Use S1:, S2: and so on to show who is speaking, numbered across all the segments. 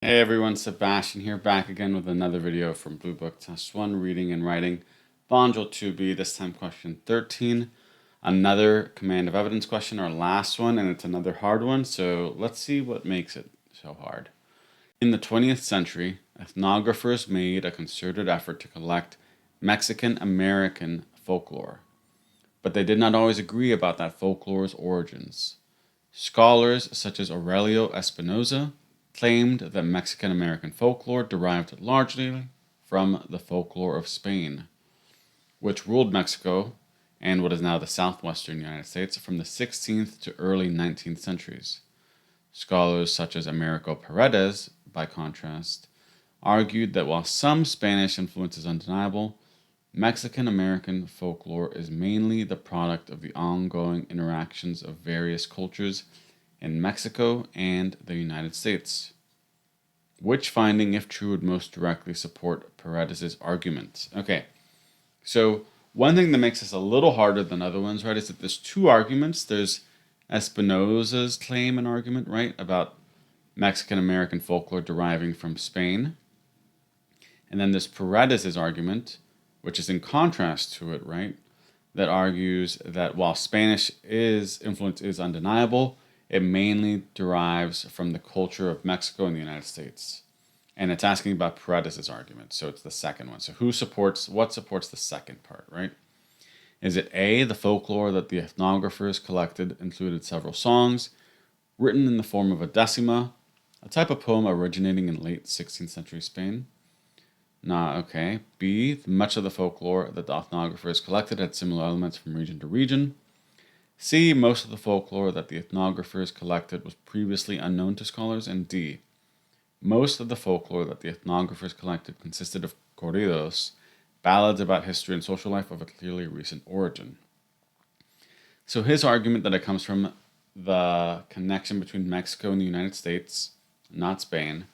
S1: Hey everyone, Sebastian here, back again with another video from Bluebook Test 1, Reading and Writing, Module 2B, this time question 13. Another command of evidence question, our last one, and it's another hard one, so let's see what makes it so hard. In the 20th century, ethnographers made a concerted effort to collect Mexican-American folklore, but they did not always agree about that folklore's origins. Scholars such as Aurelio Espinosa claimed that Mexican-American folklore derived largely from the folklore of Spain, which ruled Mexico and what is now the southwestern United States from the 16th to early 19th centuries. Scholars such as Americo Paredes, by contrast, argued that while some Spanish influence is undeniable, Mexican-American folklore is mainly the product of the ongoing interactions of various cultures in Mexico and the United States. Which finding, if true, would most directly support Paredes' argument? Okay, so one thing that makes this a little harder than other ones, right, is that there's two arguments. There's Espinosa's claim and argument, right, about Mexican-American folklore deriving from Spain. And then there's Paredes' argument, which is in contrast to it, right, that argues that while Spanish influence is undeniable, it mainly derives from the culture of Mexico and the United States. And it's asking about Paredes' argument, so it's the second one. So what supports the second part, right? Is it A, the folklore that the ethnographers collected included several songs written in the form of a decima, a type of poem originating in late 16th century Spain? Nah, okay. B, much of the folklore that the ethnographers collected had similar elements from region to region. C, most of the folklore that the ethnographers collected was previously unknown to scholars. And D, most of the folklore that the ethnographers collected consisted of corridos, ballads about history and social life of a clearly recent origin. So his argument that it comes from the connection between Mexico and the United States, not Spain.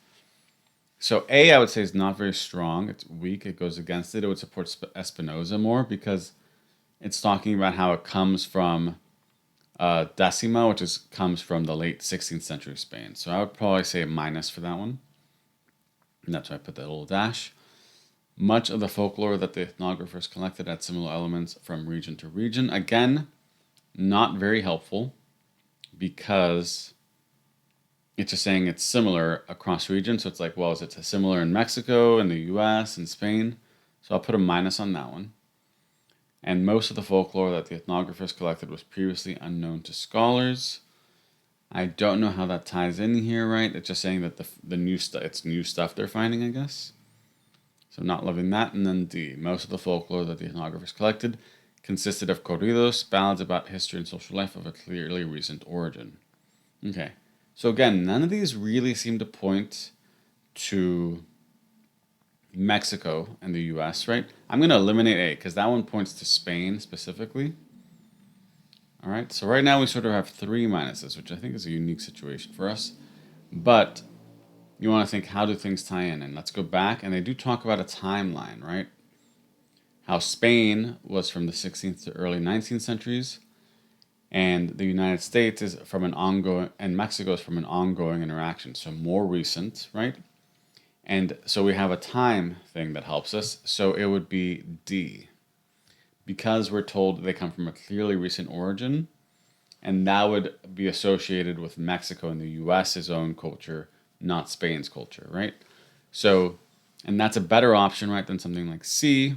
S1: So A, I would say, is not very strong. It's weak. It goes against it. It would support Espinosa more because it's talking about how it comes from decima, which comes from the late 16th century Spain. So I would probably say a minus for that one. And that's why I put that little dash. Much of the folklore that the ethnographers collected had similar elements from region to region. Again, not very helpful because it's just saying it's similar across regions. So it's like, well, is it similar in Mexico, in the US, and Spain? So I'll put a minus on that one. And most of the folklore that the ethnographers collected was previously unknown to scholars. I don't know how that ties in here, right? It's just saying that it's new stuff they're finding, I guess. So not loving that. And then D, most of the folklore that the ethnographers collected consisted of corridos, ballads about history and social life of a clearly recent origin. Okay, so again, none of these really seem to point to Mexico and the US, right? I'm going to eliminate A because that one points to Spain specifically. All right, so right now we sort of have three minuses, which I think is a unique situation for us. But you want to think, how do things tie in? And let's go back, and they do talk about a timeline, right? How Spain was from the 16th to early 19th centuries, and the United States is from an ongoing, and Mexico is from an ongoing interaction, so more recent, right? And so we have a time thing that helps us. So it would be D. Because we're told they come from a clearly recent origin, and that would be associated with Mexico and the US's own culture, not Spain's culture, right? So, and that's a better option, right, than something like C.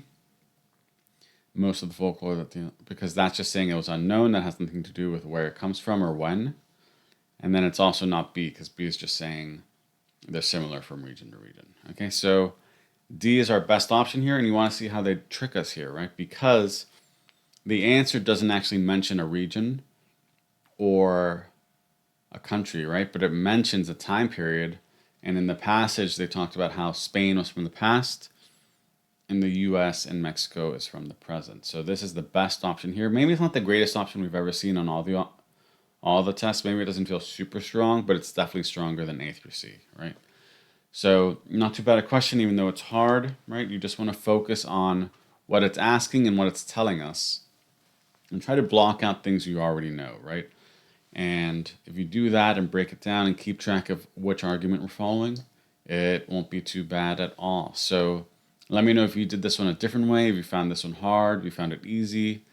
S1: Most of the folklore because that's just saying it was unknown. That has nothing to do with where it comes from or when. And then it's also not B, because B is just saying they're similar from region to region. Okay, so D is our best option here, and you want to see how they trick us here, right? Because the answer doesn't actually mention a region or a country, right? But it mentions a time period, and in the passage they talked about how Spain was from the past, and the US and Mexico is from the present. So this is the best option here. Maybe it's not the greatest option we've ever seen on all the tests. Maybe it doesn't feel super strong, but it's definitely stronger than A through C, right? So not too bad a question, even though it's hard, right? You just want to focus on what it's asking and what it's telling us, and try to block out things you already know, right? And if you do that and break it down and keep track of which argument we're following, it won't be too bad at all. So let me know if you did this one a different way, if you found this one hard, if you found it easy.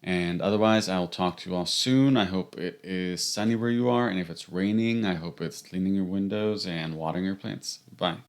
S1: And otherwise, I'll talk to you all soon. I hope it is sunny where you are. And if it's raining, I hope it's cleaning your windows and watering your plants. Bye.